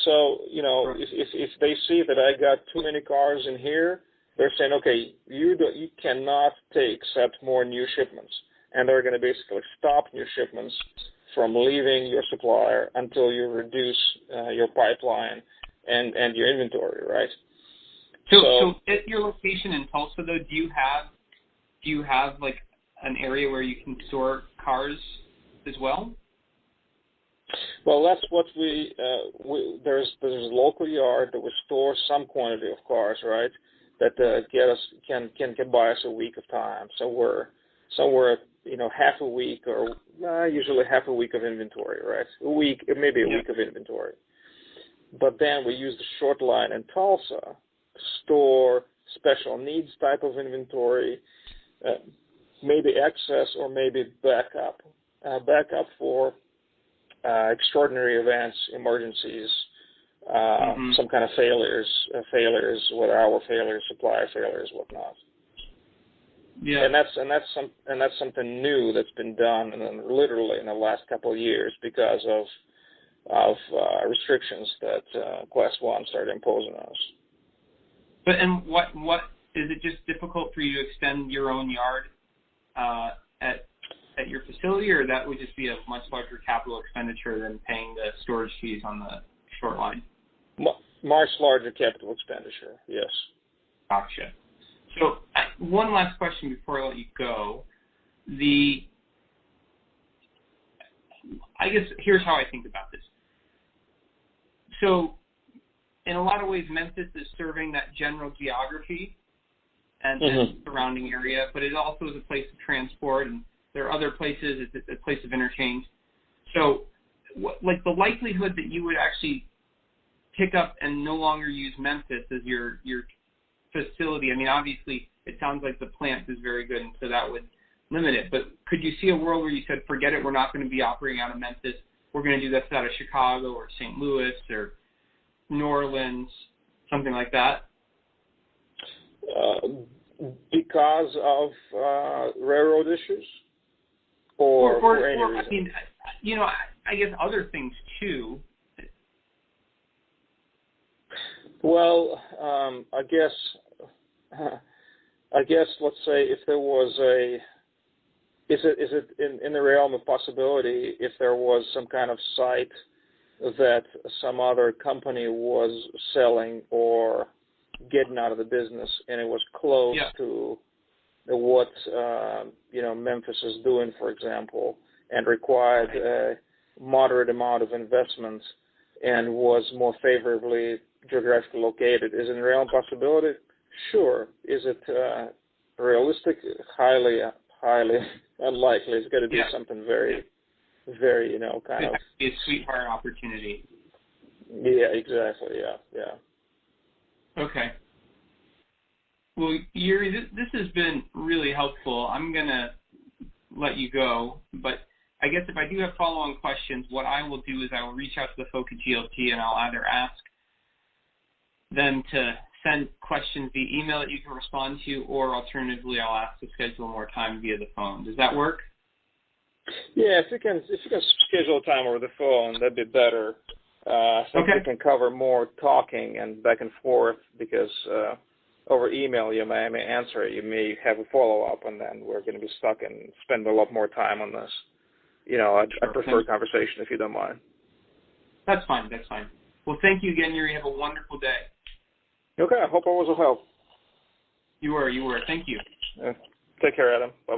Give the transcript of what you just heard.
So, if they see that I got too many cars in here, they're saying, okay, you cannot accept more new shipments. And they're going to basically stop new shipments from leaving your supplier until you reduce your pipeline and your inventory, right? So at your location in Tulsa, though, do you have like an area where you can store cars as well? Well, that's what there's a local yard that we store some quantity of cars, right? That can buy us a week of time. So we're somewhere, half a week or usually half a week of inventory, right? Maybe a week of inventory. But then we use the short line in Tulsa to store special needs type of inventory, maybe excess or maybe backup for extraordinary events, emergencies, some kind of failures, whether our failures, supplier failures, whatnot. Yeah. And that's something new that's been done, literally in the last couple of years because of restrictions that Class 1 started imposing on us. But what is it? Just difficult for you to extend your own yard at your facility, or that would just be a much larger capital expenditure than paying the storage fees on the short line? Much larger capital expenditure, yes. Gotcha. So one last question before I let you go. I guess here's how I think about this. So in a lot of ways, Memphis is serving that general geography and surrounding area, but it also is a place of transport, and there are other places, it's a place of interchange. So like the likelihood that you would actually pick up and no longer use Memphis as your facility, I mean, obviously it sounds like the plant is very good, and so that would limit it. But could you see a world where you said, forget it, we're not going to be operating out of Memphis, we're going to do this out of Chicago or St. Louis or New Orleans, something like that? Because of railroad issues? Or for any reason? I mean, I guess other things too. Well, I guess let's say if there was is it in the realm of possibility if there was some kind of site that some other company was selling or getting out of the business and it was close to what Memphis is doing, for example, and required a moderate amount of investment and was more favorably geographically located. Is it a real possibility? Sure. Is it realistic? Highly unlikely. It's got to be something very, very, kind of a sweetheart opportunity. Yeah, exactly. Yeah. Okay. Well, Yuri, this has been really helpful. I'm going to let you go, but I guess if I do have follow-on questions, what I will do is I will reach out to the folk at GLT and I'll either ask them to send questions via email that you can respond to, or alternatively I'll ask to schedule more time via the phone. Does that work? Yeah, if you can schedule time over the phone, that'd be better. So we can cover more talking and back and forth because over email you may answer it, you may have a follow-up, and then we're going to be stuck and spend a lot more time on this. I prefer conversation if you don't mind. That's fine. Well, thank you again, Yuri. Have a wonderful day. Okay, I hope I was of help. You were. Thank you. Take care, Adam. Bye.